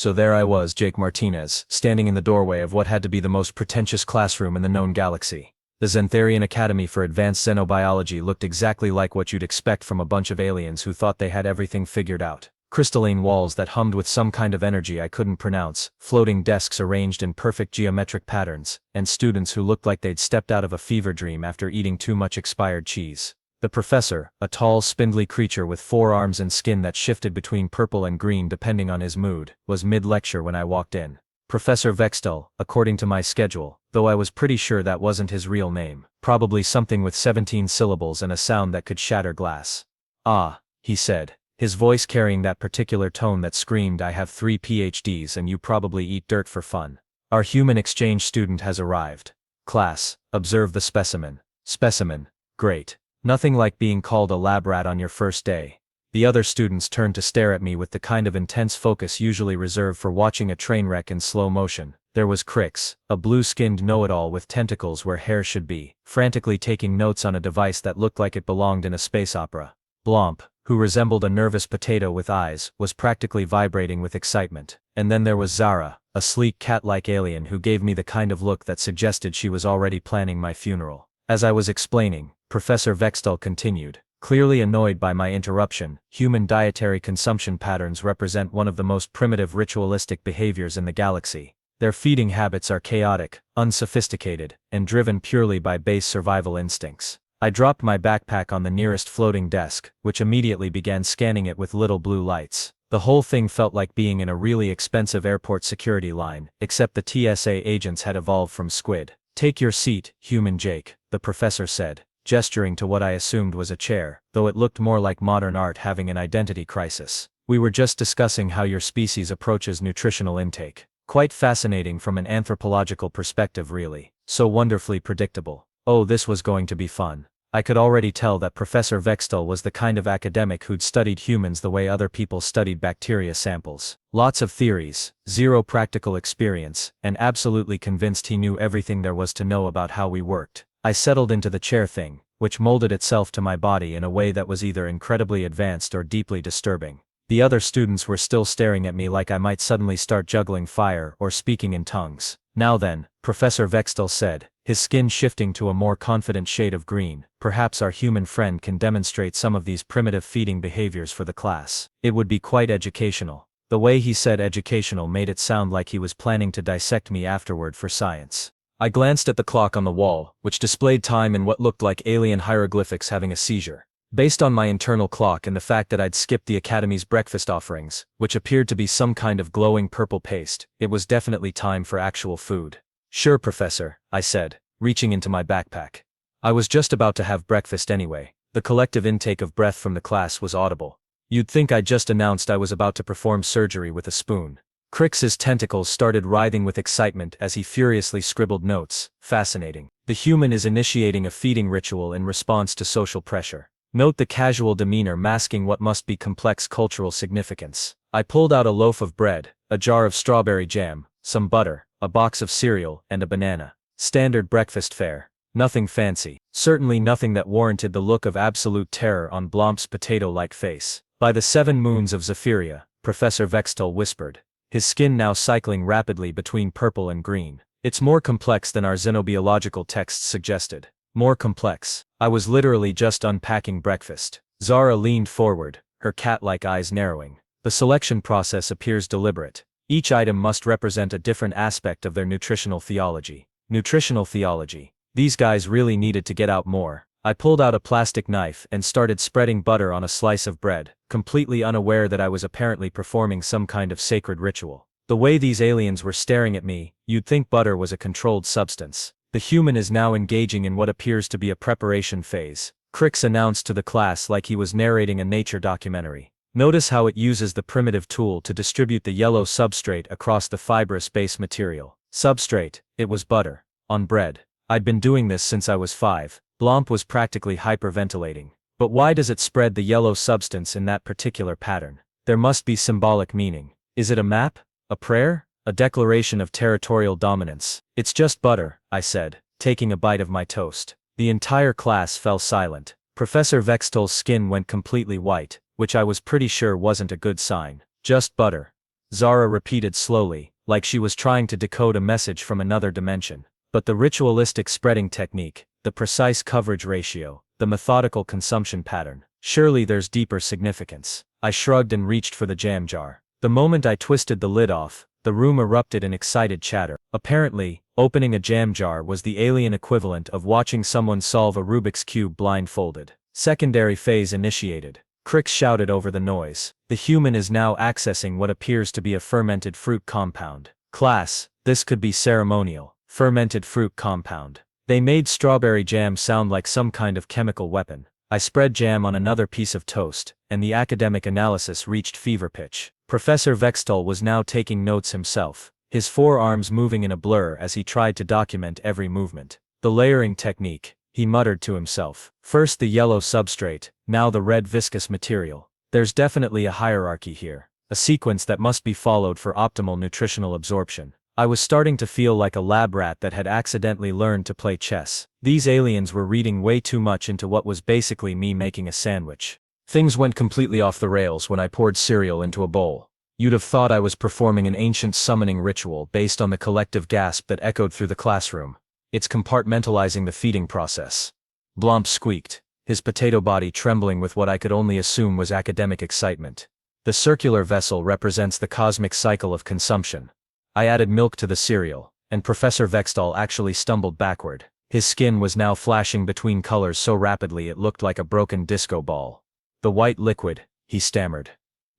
So there I was, Jake Martinez, standing in the doorway of what had to be the most pretentious classroom in the known galaxy. The Xantharian Academy for Advanced Xenobiology looked exactly like what you'd expect from a bunch of aliens who thought they had everything figured out. Crystalline walls that hummed with some kind of energy I couldn't pronounce, floating desks arranged in perfect geometric patterns, and students who looked like they'd stepped out of a fever dream after eating too much expired cheese. The professor, a tall, spindly creature with 4 arms and skin that shifted between purple and green depending on his mood, was mid-lecture when I walked in. Professor Vextel, according to my schedule, though I was pretty sure that wasn't his real name. Probably something with 17 syllables and a sound that could shatter glass. "Ah," he said, his voice carrying that particular tone that screamed, "I have 3 PhDs and you probably eat dirt for fun. Our human exchange student has arrived. Class, observe the specimen." Specimen. Great. Nothing like being called a lab rat on your first day. The other students turned to stare at me with the kind of intense focus usually reserved for watching a train wreck in slow motion. There was Crix, a blue-skinned know-it-all with tentacles where hair should be, frantically taking notes on a device that looked like it belonged in a space opera. Blomp, who resembled a nervous potato with eyes, was practically vibrating with excitement. And then there was Zara, a sleek cat-like alien who gave me the kind of look that suggested she was already planning my funeral. As I was explaining, Professor Vextel continued, clearly annoyed by my interruption. Human dietary consumption patterns represent one of the most primitive ritualistic behaviors in the galaxy. Their feeding habits are chaotic, unsophisticated, and driven purely by base survival instincts. I dropped my backpack on the nearest floating desk, which immediately began scanning it with little blue lights. The whole thing felt like being in a really expensive airport security line, except the TSA agents had evolved from squid. "Take your seat, human Jake," the professor said, gesturing to what I assumed was a chair, though it looked more like modern art having an identity crisis. "We were just discussing how your species approaches nutritional intake. Quite fascinating from an anthropological perspective really. So wonderfully predictable." Oh, this was going to be fun. I could already tell that Professor Vextel was the kind of academic who'd studied humans the way other people studied bacteria samples. Lots of theories, zero practical experience, and absolutely convinced he knew everything there was to know about how we worked. I settled into the chair thing, which molded itself to my body in a way that was either incredibly advanced or deeply disturbing. The other students were still staring at me like I might suddenly start juggling fire or speaking in tongues. "Now then," Professor Vextel said, his skin shifting to a more confident shade of green, "perhaps our human friend can demonstrate some of these primitive feeding behaviors for the class. It would be quite educational." The way he said educational made it sound like he was planning to dissect me afterward for science. I glanced at the clock on the wall, which displayed time in what looked like alien hieroglyphics having a seizure. Based on my internal clock and the fact that I'd skipped the Academy's breakfast offerings, which appeared to be some kind of glowing purple paste, it was definitely time for actual food. "Sure, Professor," I said, reaching into my backpack. I was just about to have breakfast anyway. The collective intake of breath from the class was audible. You'd think I just announced I was about to perform surgery with a spoon. Crix's tentacles started writhing with excitement as he furiously scribbled notes. Fascinating. The human is initiating a feeding ritual in response to social pressure. Note the casual demeanor masking what must be complex cultural significance. I pulled out a loaf of bread, a jar of strawberry jam, some butter, a box of cereal, and a banana. Standard breakfast fare. Nothing fancy. Certainly nothing that warranted the look of absolute terror on Blomp's potato-like face. "By the 7 moons of Zephyria," Professor Vextel whispered, his skin now cycling rapidly between purple and green. "It's more complex than our xenobiological texts suggested." More complex. I was literally just unpacking breakfast. Zara leaned forward, her cat-like eyes narrowing. "The selection process appears deliberate. Each item must represent a different aspect of their nutritional theology." Nutritional theology. These guys really needed to get out more. I pulled out a plastic knife and started spreading butter on a slice of bread, completely unaware that I was apparently performing some kind of sacred ritual. The way these aliens were staring at me, you'd think butter was a controlled substance. "The human is now engaging in what appears to be a preparation phase," Crix announced to the class like he was narrating a nature documentary. "Notice how it uses the primitive tool to distribute the yellow substrate across the fibrous base material." Substrate, it was butter. On bread. I'd been doing this since I was 5. Blomp was practically hyperventilating. "But why does it spread the yellow substance in that particular pattern? There must be symbolic meaning. Is it a map? A prayer? A declaration of territorial dominance?" "It's just butter," I said, taking a bite of my toast. The entire class fell silent. Professor Vextel's skin went completely white, which I was pretty sure wasn't a good sign. "Just butter." Zara repeated slowly, like she was trying to decode a message from another dimension. But the ritualistic spreading technique, the precise coverage ratio, the methodical consumption pattern, surely there's deeper significance. I shrugged and reached for the jam jar. The moment I twisted the lid off, the room erupted in excited chatter. Apparently, opening a jam jar was the alien equivalent of watching someone solve a Rubik's Cube blindfolded. Secondary phase initiated. Crix shouted over the noise. The human is now accessing what appears to be a fermented fruit compound. Class, this could be ceremonial. Fermented fruit compound. They made strawberry jam sound like some kind of chemical weapon. I spread jam on another piece of toast, and the academic analysis reached fever pitch. Professor Vextol was now taking notes himself, his forearms moving in a blur as he tried to document every movement. The layering technique, he muttered to himself. First the yellow substrate, now the red viscous material. There's definitely a hierarchy here, a sequence that must be followed for optimal nutritional absorption. I was starting to feel like a lab rat that had accidentally learned to play chess. These aliens were reading way too much into what was basically me making a sandwich. Things went completely off the rails when I poured cereal into a bowl. You'd have thought I was performing an ancient summoning ritual based on the collective gasp that echoed through the classroom. It's compartmentalizing the feeding process. Blomp squeaked, his potato body trembling with what I could only assume was academic excitement. The circular vessel represents the cosmic cycle of consumption. I added milk to the cereal, and Professor Vextol actually stumbled backward. His skin was now flashing between colors so rapidly it looked like a broken disco ball. The white liquid, he stammered.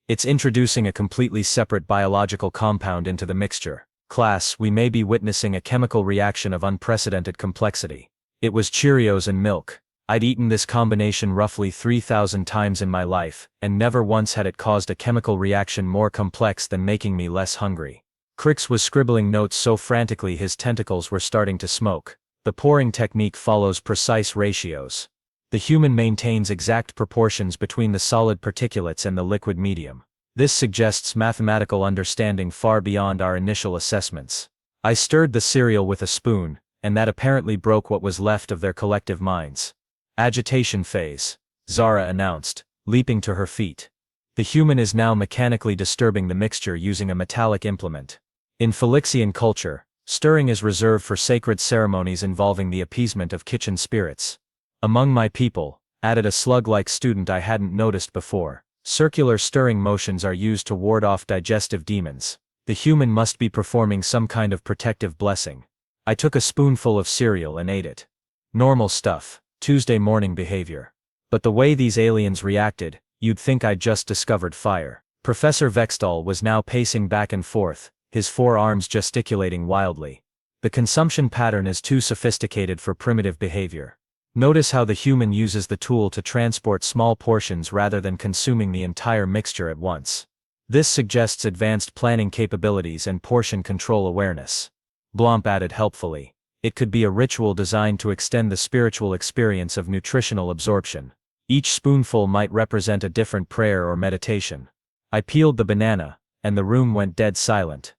It's introducing a completely separate biological compound into the mixture. Class, we may be witnessing a chemical reaction of unprecedented complexity. It was Cheerios and milk. I'd eaten this combination roughly 3,000 times in my life, and never once had it caused a chemical reaction more complex than making me less hungry. Crix was scribbling notes so frantically his tentacles were starting to smoke. The pouring technique follows precise ratios. The human maintains exact proportions between the solid particulates and the liquid medium. This suggests mathematical understanding far beyond our initial assessments. I stirred the cereal with a spoon, and that apparently broke what was left of their collective minds. Agitation phase, Zara announced, leaping to her feet. The human is now mechanically disturbing the mixture using a metallic implement. In Felixian culture, stirring is reserved for sacred ceremonies involving the appeasement of kitchen spirits. Among my people, added a slug-like student I hadn't noticed before, circular stirring motions are used to ward off digestive demons. The human must be performing some kind of protective blessing. I took a spoonful of cereal and ate it. Normal stuff, Tuesday morning behavior. But the way these aliens reacted, you'd think I'd just discovered fire. Professor Vextol was now pacing back and forth, his forearms gesticulating wildly. The consumption pattern is too sophisticated for primitive behavior. Notice how the human uses the tool to transport small portions rather than consuming the entire mixture at once. This suggests advanced planning capabilities and portion control awareness. Blomp added helpfully. It could be a ritual designed to extend the spiritual experience of nutritional absorption. Each spoonful might represent a different prayer or meditation. I peeled the banana, and the room went dead silent.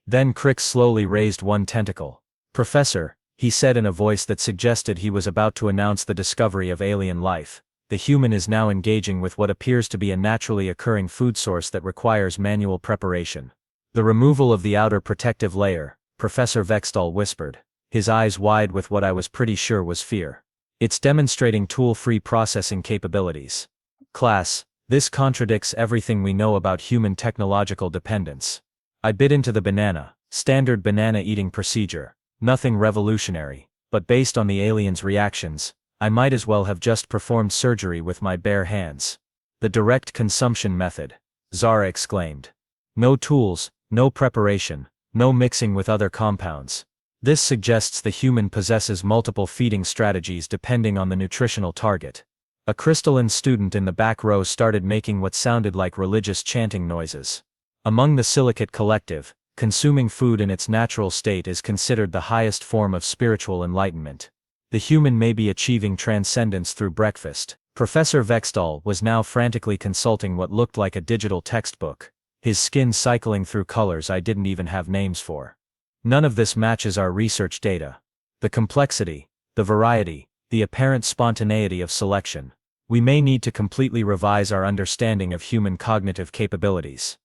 Then Crix slowly raised one tentacle. Professor, he said in a voice that suggested he was about to announce the discovery of alien life, the human is now engaging with what appears to be a naturally occurring food source that requires manual preparation. The removal of the outer protective layer, Professor Vextol whispered, his eyes wide with what I was pretty sure was fear. It's demonstrating tool-free processing capabilities. Class, this contradicts everything we know about human technological dependence. I bit into the banana, standard banana eating procedure, nothing revolutionary, but based on the aliens' reactions, I might as well have just performed surgery with my bare hands. The direct consumption method, Zara exclaimed. No tools, no preparation, no mixing with other compounds. This suggests the human possesses multiple feeding strategies depending on the nutritional target. A crystalline student in the back row started making what sounded like religious chanting noises. Among the silicate collective, consuming food in its natural state is considered the highest form of spiritual enlightenment. The human may be achieving transcendence through breakfast. Professor Vextol was now frantically consulting what looked like a digital textbook, his skin cycling through colors I didn't even have names for. None of this matches our research data. The complexity, the variety, the apparent spontaneity of selection. We may need to completely revise our understanding of human cognitive capabilities.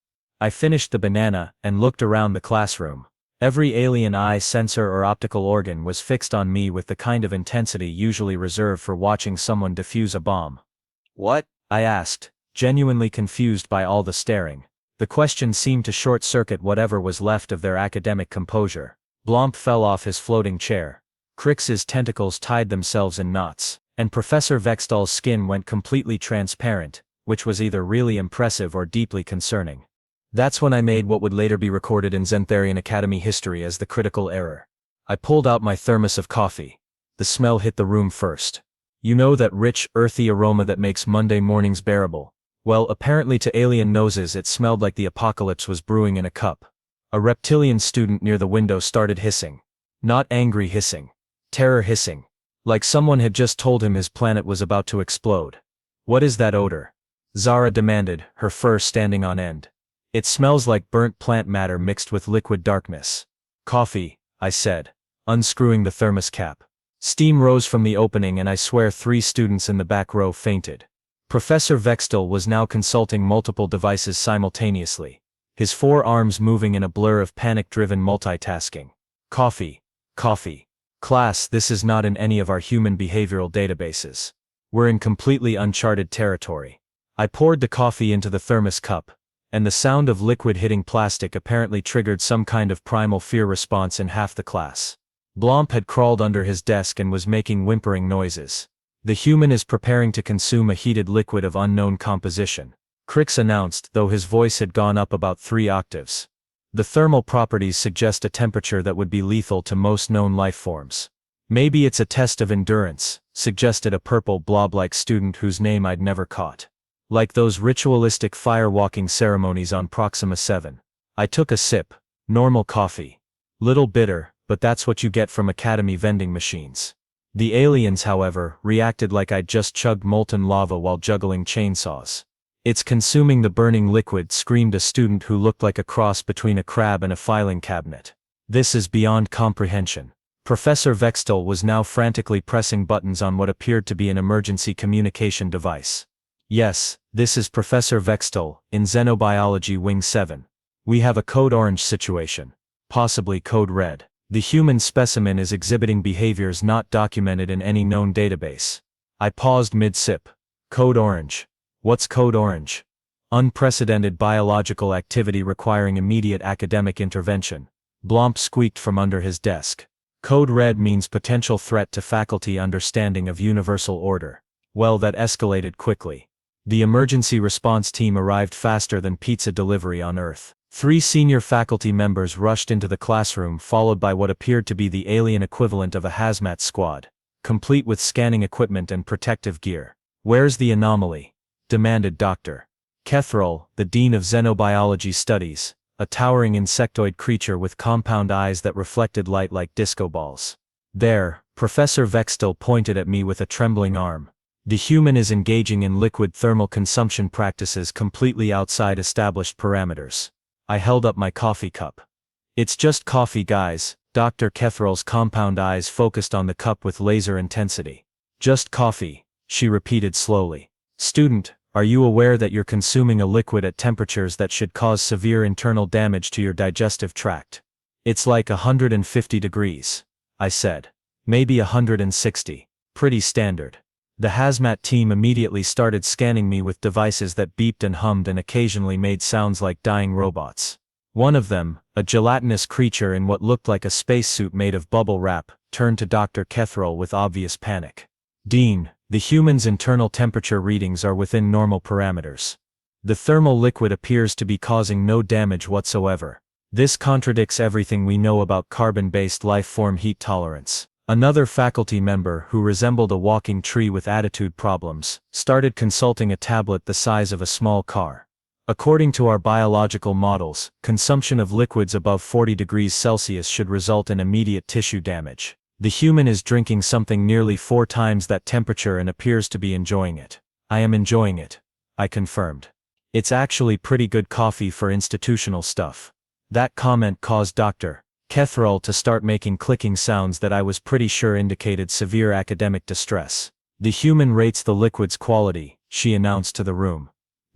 I finished the banana and looked around the classroom. Every alien eye, sensor or optical organ was fixed on me with the kind of intensity usually reserved for watching someone defuse a bomb. "What?" I asked, genuinely confused by all the staring. The question seemed to short-circuit whatever was left of their academic composure. Blomp fell off his floating chair. Crix's tentacles tied themselves in knots, and Professor Vextal's skin went completely transparent, which was either really impressive or deeply concerning. That's when I made what would later be recorded in Xentharian Academy history as the critical error. I pulled out my thermos of coffee. The smell hit the room first. You know that rich, earthy aroma that makes Monday mornings bearable? Well, apparently to alien noses it smelled like the apocalypse was brewing in a cup. A reptilian student near the window started hissing. Not angry hissing. Terror hissing. Like someone had just told him his planet was about to explode. "What is that odor?" Zara demanded, her fur standing on end. "It smells like burnt plant matter mixed with liquid darkness." "Coffee," I said, unscrewing the thermos cap. Steam rose from the opening and I swear 3 students in the back row fainted. Professor Vextal was now consulting multiple devices simultaneously, his 4 arms moving in a blur of panic-driven multitasking. "Coffee. Coffee. Class, this is not in any of our human behavioral databases. We're in completely uncharted territory." I poured the coffee into the thermos cup, and the sound of liquid hitting plastic apparently triggered some kind of primal fear response in half the class. Blomp had crawled under his desk and was making whimpering noises. "The human is preparing to consume a heated liquid of unknown composition," Crix announced, though his voice had gone up about 3 octaves. "The thermal properties suggest a temperature that would be lethal to most known life forms." "Maybe it's a test of endurance," suggested a purple blob-like student whose name I'd never caught. "Like those ritualistic fire-walking ceremonies on Proxima 7. I took a sip. Normal coffee. Little bitter, but that's what you get from Academy vending machines. The aliens, however, reacted like I'd just chugged molten lava while juggling chainsaws. "It's consuming the burning liquid," screamed a student who looked like a cross between a crab and a filing cabinet. "This is beyond comprehension." Professor Vextal was now frantically pressing buttons on what appeared to be an emergency communication device. "Yes, this is Professor Vextal, in Xenobiology Wing 7. We have a code orange situation. Possibly code red. The human specimen is exhibiting behaviors not documented in any known database." I paused mid-sip. "Code orange. What's code orange?" "Unprecedented biological activity requiring immediate academic intervention," Blomp squeaked from under his desk. "Code red means potential threat to faculty understanding of universal order." Well, that escalated quickly. The emergency response team arrived faster than pizza delivery on Earth. 3 senior faculty members rushed into the classroom, followed by what appeared to be the alien equivalent of a hazmat squad, complete with scanning equipment and protective gear. "Where's the anomaly?" demanded Dr. Kethrel, the Dean of Xenobiology Studies, a towering insectoid creature with compound eyes that reflected light like disco balls. "There," Professor Vextal pointed at me with a trembling arm. "The human is engaging in liquid thermal consumption practices completely outside established parameters." I held up my coffee cup. "It's just coffee, guys." Dr. Kethrel's compound eyes focused on the cup with laser intensity. "Just coffee," she repeated slowly. "Student, are you aware that you're consuming a liquid at temperatures that should cause severe internal damage to your digestive tract?" "It's like 150 degrees," I said. "Maybe 160. Pretty standard." The hazmat team immediately started scanning me with devices that beeped and hummed and occasionally made sounds like dying robots. One of them, a gelatinous creature in what looked like a spacesuit made of bubble wrap, turned to Dr. Kethrel with obvious panic. "Dean, the human's internal temperature readings are within normal parameters. The thermal liquid appears to be causing no damage whatsoever. This contradicts everything we know about carbon-based life form heat tolerance." Another faculty member, who resembled a walking tree with attitude problems, started consulting a tablet the size of a small car. "According to our biological models, consumption of liquids above 40 degrees Celsius should result in immediate tissue damage. The human is drinking something nearly 4 times that temperature and appears to be enjoying it." "I am enjoying it," I confirmed. "It's actually pretty good coffee for institutional stuff." That comment caused Dr. Kethrel to start making clicking sounds that I was pretty sure indicated severe academic distress. "The human rates the liquid's quality," she announced to the room.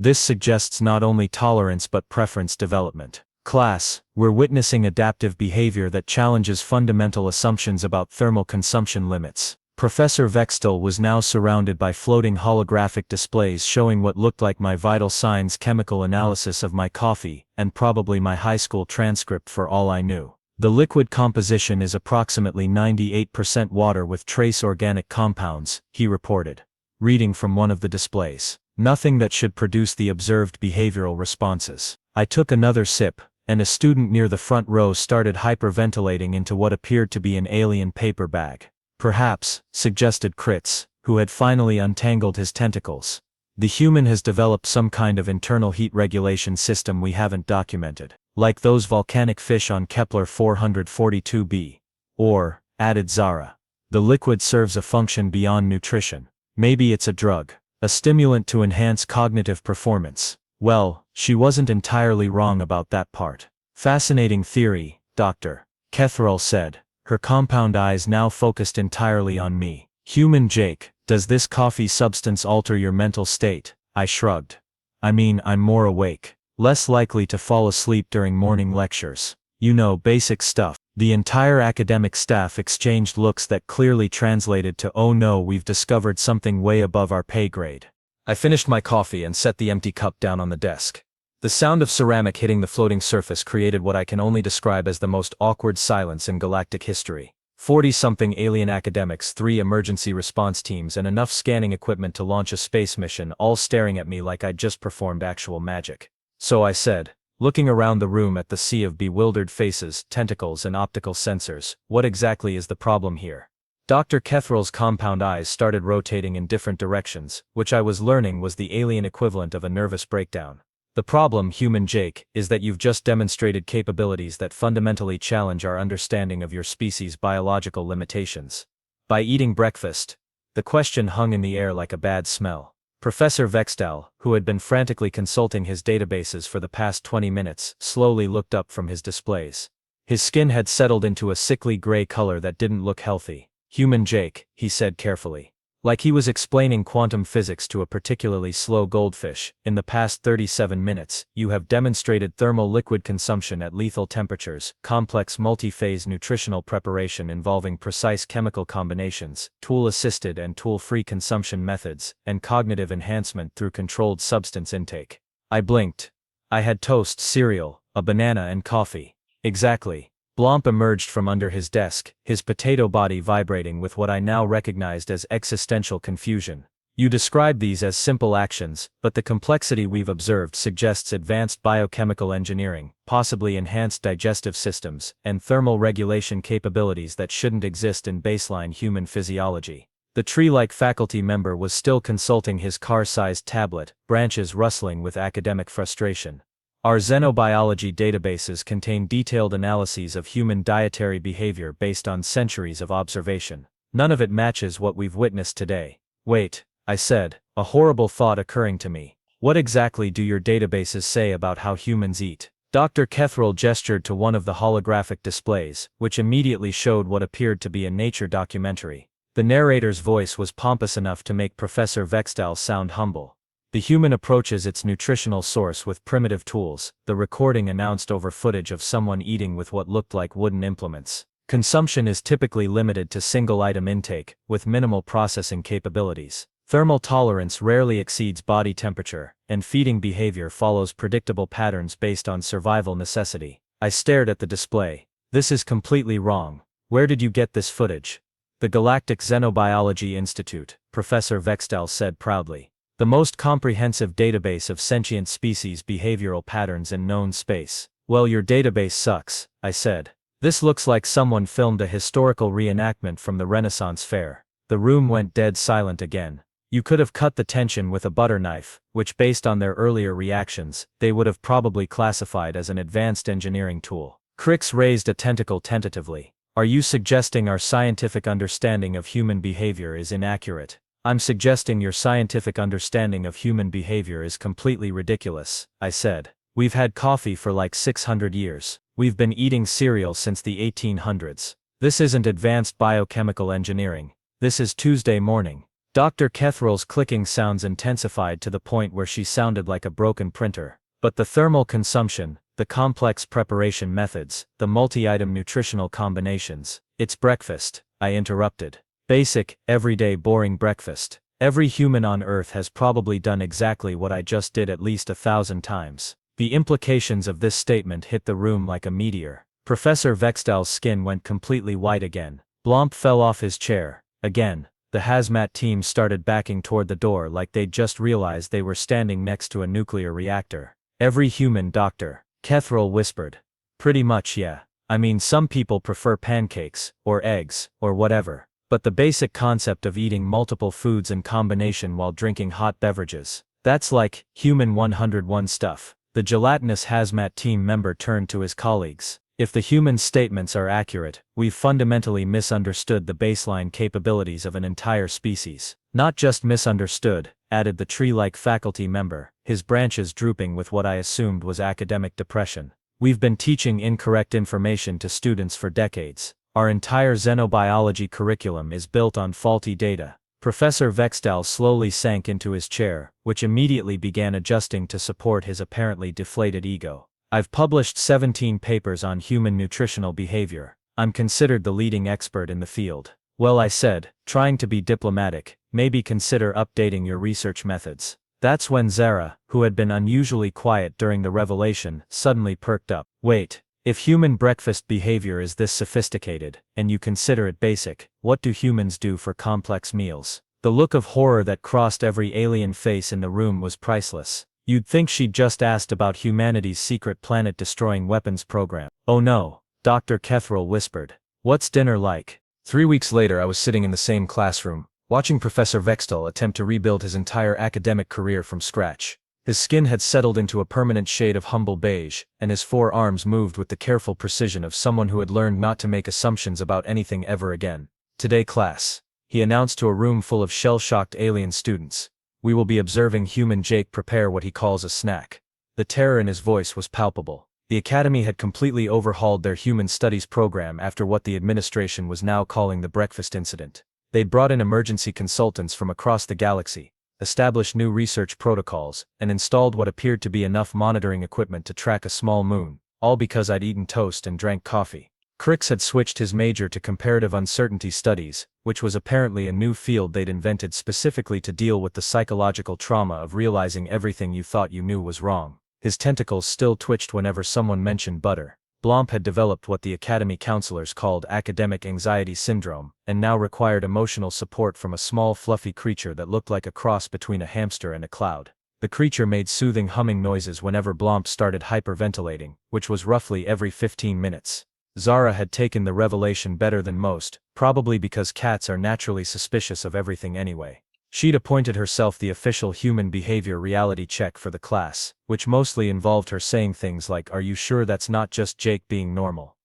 This suggests not only tolerance but preference development. Class, we're witnessing adaptive behavior that challenges fundamental assumptions about thermal consumption limits. Professor Vextel was now surrounded by floating holographic displays showing what looked like my vital signs chemical analysis of my coffee, and probably my high school transcript for all I knew. The liquid composition is approximately 98% water with trace organic compounds, he reported, reading from one of the displays. Nothing that should produce the observed behavioral responses. I took another sip, and a student near the front row started hyperventilating into what appeared to be an alien paper bag. Perhaps, suggested Kritz, who had finally untangled his tentacles, the human has developed some kind of internal heat regulation system we haven't documented, like those volcanic fish on Kepler 442b. Or, added Zara, the liquid serves a function beyond nutrition. Maybe it's a drug, a stimulant to enhance cognitive performance. Well, she wasn't entirely wrong about that part. Fascinating theory, Dr. Kethrel said, her compound eyes now focused entirely on me. Human Jake, does this coffee substance alter your mental state? I shrugged. I mean, I'm more awake, less likely to fall asleep during morning lectures. You know, basic stuff. The entire academic staff exchanged looks that clearly translated to "oh no, we've discovered something way above our pay grade." I finished my coffee and set the empty cup down on the desk. The sound of ceramic hitting the floating surface created what I can only describe as the most awkward silence in galactic history. 40-something alien academics, 3 emergency response teams, and enough scanning equipment to launch a space mission, all staring at me like I'd just performed actual magic. So I said, looking around the room at the sea of bewildered faces, tentacles, and optical sensors, what exactly is the problem here? Dr. Kethrel's compound eyes started rotating in different directions, which I was learning was the alien equivalent of a nervous breakdown. The problem, Human Jake, is that you've just demonstrated capabilities that fundamentally challenge our understanding of your species' biological limitations. By eating breakfast, the question hung in the air like a bad smell. Professor Vextel, who had been frantically consulting his databases for the past 20 minutes, slowly looked up from his displays. His skin had settled into a sickly gray color that didn't look healthy. Human Jake, he said carefully. Like he was explaining quantum physics to a particularly slow goldfish, in the past 37 minutes, you have demonstrated thermal liquid consumption at lethal temperatures, complex multi-phase nutritional preparation involving precise chemical combinations, tool-assisted and tool-free consumption methods, and cognitive enhancement through controlled substance intake. I blinked. I had toast, cereal, a banana and coffee. Exactly. Blomp emerged from under his desk, his potato body vibrating with what I now recognized as existential confusion. You describe these as simple actions, but the complexity we've observed suggests advanced biochemical engineering, possibly enhanced digestive systems, and thermal regulation capabilities that shouldn't exist in baseline human physiology. The tree-like faculty member was still consulting his car-sized tablet, branches rustling with academic frustration. Our xenobiology databases contain detailed analyses of human dietary behavior based on centuries of observation. None of it matches what we've witnessed today. Wait, I said, a horrible thought occurring to me. What exactly do your databases say about how humans eat? Dr. Kethrel gestured to one of the holographic displays, which immediately showed what appeared to be a nature documentary. The narrator's voice was pompous enough to make Professor Vextel sound humble. The human approaches its nutritional source with primitive tools, the recording announced over footage of someone eating with what looked like wooden implements. Consumption is typically limited to single-item intake, with minimal processing capabilities. Thermal tolerance rarely exceeds body temperature, and feeding behavior follows predictable patterns based on survival necessity. I stared at the display. This is completely wrong. Where did you get this footage? The Galactic Xenobiology Institute, Professor Vextel said proudly. The most comprehensive database of sentient species behavioral patterns in known space. Well, your database sucks, I said. This looks like someone filmed a historical reenactment from the Renaissance fair. The room went dead silent again. You could have cut the tension with a butter knife, which based on their earlier reactions, they would have probably classified as an advanced engineering tool. Crix raised a tentacle tentatively. Are you suggesting our scientific understanding of human behavior is inaccurate? I'm suggesting your scientific understanding of human behavior is completely ridiculous, I said. We've had coffee for like 600 years. We've been eating cereal since the 1800s. This isn't advanced biochemical engineering. This is Tuesday morning. Dr. Kethrel's clicking sounds intensified to the point where she sounded like a broken printer. But the thermal consumption, the complex preparation methods, the multi-item nutritional combinations. It's breakfast, I interrupted. Basic, everyday boring breakfast. Every human on Earth has probably done exactly what I just did at least 1,000 times. The implications of this statement hit the room like a meteor. Professor Vextal's skin went completely white again. Blomp fell off his chair. Again, the hazmat team started backing toward the door like they'd just realized they were standing next to a nuclear reactor. Every human, Dr. Kethrel whispered. Pretty much, yeah. I mean, some people prefer pancakes, or eggs, or whatever. But the basic concept of eating multiple foods in combination while drinking hot beverages, that's like human 101 stuff. The gelatinous hazmat team member turned to his colleagues. If the human statements are accurate, we've fundamentally misunderstood the baseline capabilities of an entire species. Not just misunderstood, added the tree-like faculty member, his branches drooping with what I assumed was academic depression. We've been teaching incorrect information to students for decades. Our entire xenobiology curriculum is built on faulty data. Professor Vextal slowly sank into his chair, which immediately began adjusting to support his apparently deflated ego. I've published 17 papers on human nutritional behavior. I'm considered the leading expert in the field. Well, I said, trying to be diplomatic, maybe consider updating your research methods. That's when Zara, who had been unusually quiet during the revelation, suddenly perked up. Wait. If human breakfast behavior is this sophisticated, and you consider it basic, what do humans do for complex meals? The look of horror that crossed every alien face in the room was priceless. You'd think she'd just asked about humanity's secret planet-destroying weapons program. Oh no, Dr. Kethrel whispered. What's dinner like? 3 weeks later I was sitting in the same classroom, watching Professor Vextal attempt to rebuild his entire academic career from scratch. His skin had settled into a permanent shade of humble beige, and his 4 arms moved with the careful precision of someone who had learned not to make assumptions about anything ever again. Today, class, he announced to a room full of shell-shocked alien students, we will be observing human Jake prepare what he calls a snack. The terror in his voice was palpable. The academy had completely overhauled their human studies program after what the administration was now calling the breakfast incident. They'd brought in emergency consultants from across the galaxy, established new research protocols, and installed what appeared to be enough monitoring equipment to track a small moon, all because I'd eaten toast and drank coffee. Crix had switched his major to comparative uncertainty studies, which was apparently a new field they'd invented specifically to deal with the psychological trauma of realizing everything you thought you knew was wrong. His tentacles still twitched whenever someone mentioned butter. Blomp had developed what the academy counselors called academic anxiety syndrome, and now required emotional support from a small fluffy creature that looked like a cross between a hamster and a cloud. The creature made soothing humming noises whenever Blomp started hyperventilating, which was roughly every 15 minutes. Zara had taken the revelation better than most, probably because cats are naturally suspicious of everything anyway. She'd appointed herself the official human behavior reality check for the class, which mostly involved her saying things like, "Are you sure that's not just Jake being normal?"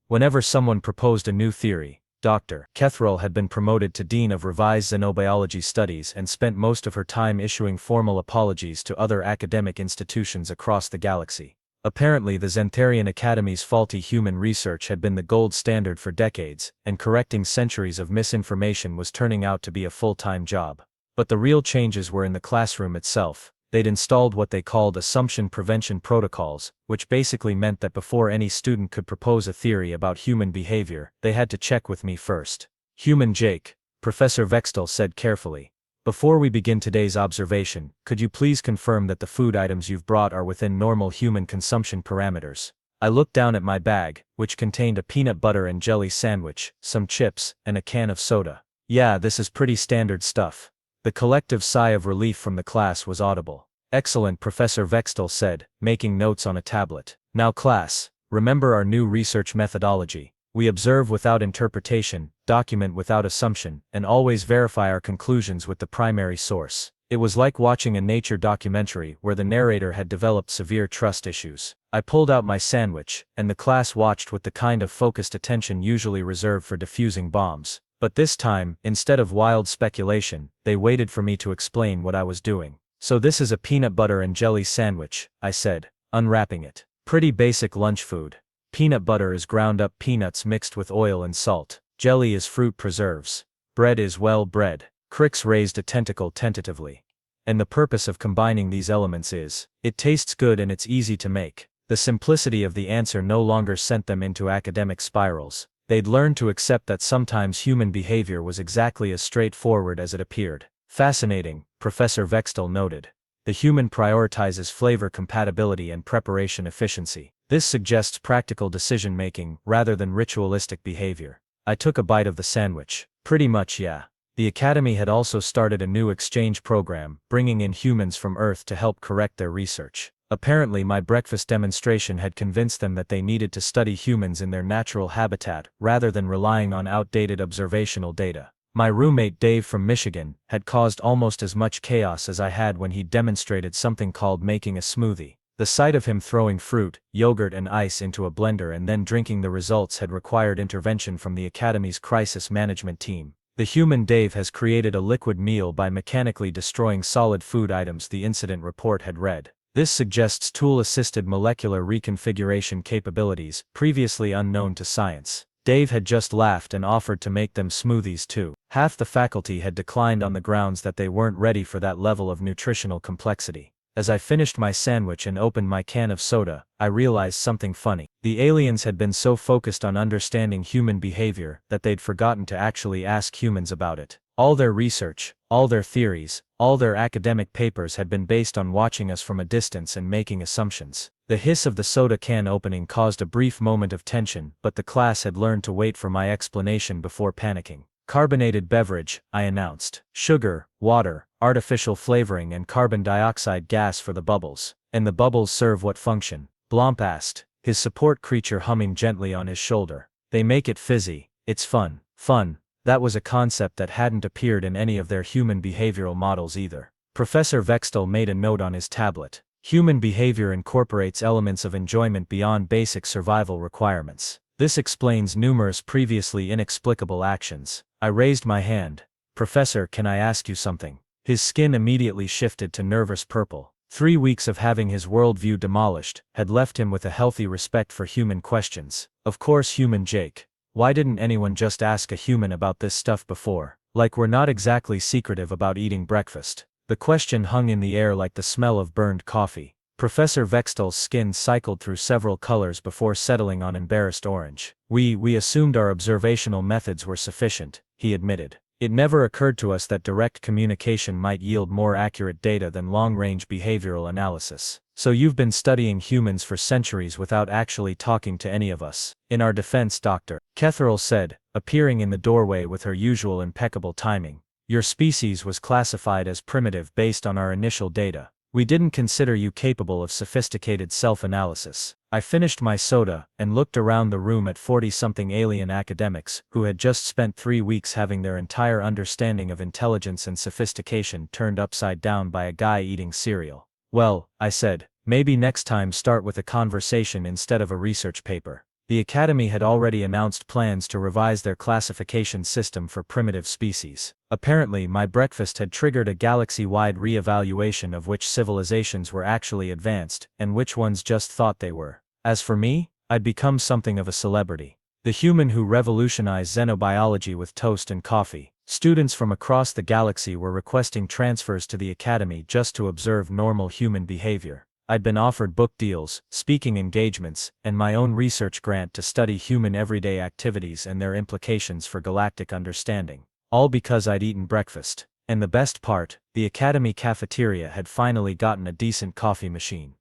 Whenever someone proposed a new theory, Dr. Kethrel had been promoted to Dean of Revised Xenobiology Studies and spent most of her time issuing formal apologies to other academic institutions across the galaxy. Apparently the Xantharian Academy's faulty human research had been the gold standard for decades, and correcting centuries of misinformation was turning out to be a full-time job. But the real changes were in the classroom itself. They'd installed what they called assumption prevention protocols, which basically meant that before any student could propose a theory about human behavior, they had to check with me first. Human Jake, Professor Vextal said carefully. Before we begin today's observation, could you please confirm that the food items you've brought are within normal human consumption parameters? I looked down at my bag, which contained a peanut butter and jelly sandwich, some chips, and a can of soda. Yeah, this is pretty standard stuff. The collective sigh of relief from the class was audible. Excellent, Professor Vextal said, making notes on a tablet. Now class, remember our new research methodology. We observe without interpretation, document without assumption, and always verify our conclusions with the primary source. It was like watching a nature documentary where the narrator had developed severe trust issues. I pulled out my sandwich, and the class watched with the kind of focused attention usually reserved for defusing bombs. But this time, instead of wild speculation, they waited for me to explain what I was doing. So this is a peanut butter and jelly sandwich, I said, unwrapping it. Pretty basic lunch food. Peanut butter is ground up peanuts mixed with oil and salt. Jelly is fruit preserves. Bread is, well, bread. Crix raised a tentacle tentatively. And the purpose of combining these elements is, it tastes good and it's easy to make. The simplicity of the answer no longer sent them into academic spirals. They'd learned to accept that sometimes human behavior was exactly as straightforward as it appeared. Fascinating, Professor Vextel noted. The human prioritizes flavor compatibility and preparation efficiency. This suggests practical decision-making rather than ritualistic behavior. I took a bite of the sandwich. Pretty much, yeah. The Academy had also started a new exchange program, bringing in humans from Earth to help correct their research. Apparently my breakfast demonstration had convinced them that they needed to study humans in their natural habitat rather than relying on outdated observational data. My roommate Dave from Michigan had caused almost as much chaos as I had when he demonstrated something called making a smoothie. The sight of him throwing fruit, yogurt and ice into a blender and then drinking the results had required intervention from the Academy's crisis management team. The human Dave has created a liquid meal by mechanically destroying solid food items, the incident report had read. This suggests tool-assisted molecular reconfiguration capabilities, previously unknown to science. Dave had just laughed and offered to make them smoothies too. Half the faculty had declined on the grounds that they weren't ready for that level of nutritional complexity. As I finished my sandwich and opened my can of soda, I realized something funny. The aliens had been so focused on understanding human behavior that they'd forgotten to actually ask humans about it. All their research, all their theories, all their academic papers had been based on watching us from a distance and making assumptions. The hiss of the soda can opening caused a brief moment of tension, but the class had learned to wait for my explanation before panicking. Carbonated beverage, I announced. Sugar, water, artificial flavoring and carbon dioxide gas for the bubbles. And the bubbles serve what function? Blomp asked, his support creature humming gently on his shoulder. They make it fizzy. It's fun. Fun. That was a concept that hadn't appeared in any of their human behavioral models either. Professor Vextel made a note on his tablet. Human behavior incorporates elements of enjoyment beyond basic survival requirements. This explains numerous previously inexplicable actions. I raised my hand. Professor, can I ask you something? His skin immediately shifted to nervous purple. 3 weeks of having his worldview demolished had left him with a healthy respect for human questions. Of course, human Jake. Why didn't anyone just ask a human about this stuff before? Like we're not exactly secretive about eating breakfast. The question hung in the air like the smell of burned coffee. Professor Vextel's skin cycled through several colors before settling on embarrassed orange. We assumed our observational methods were sufficient, he admitted. It never occurred to us that direct communication might yield more accurate data than long-range behavioral analysis. So you've been studying humans for centuries without actually talking to any of us. In our defense, Dr. Ketherl said, appearing in the doorway with her usual impeccable timing. Your species was classified as primitive based on our initial data. We didn't consider you capable of sophisticated self-analysis. I finished my soda and looked around the room at 40-something alien academics who had just spent 3 weeks having their entire understanding of intelligence and sophistication turned upside down by a guy eating cereal. Well, I said, maybe next time start with a conversation instead of a research paper. The Academy had already announced plans to revise their classification system for primitive species. Apparently, my breakfast had triggered a galaxy-wide re-evaluation of which civilizations were actually advanced, and which ones just thought they were. As for me, I'd become something of a celebrity. The human who revolutionized xenobiology with toast and coffee. Students from across the galaxy were requesting transfers to the Academy just to observe normal human behavior. I'd been offered book deals, speaking engagements, and my own research grant to study human everyday activities and their implications for galactic understanding. All because I'd eaten breakfast. And the best part, the Academy cafeteria had finally gotten a decent coffee machine.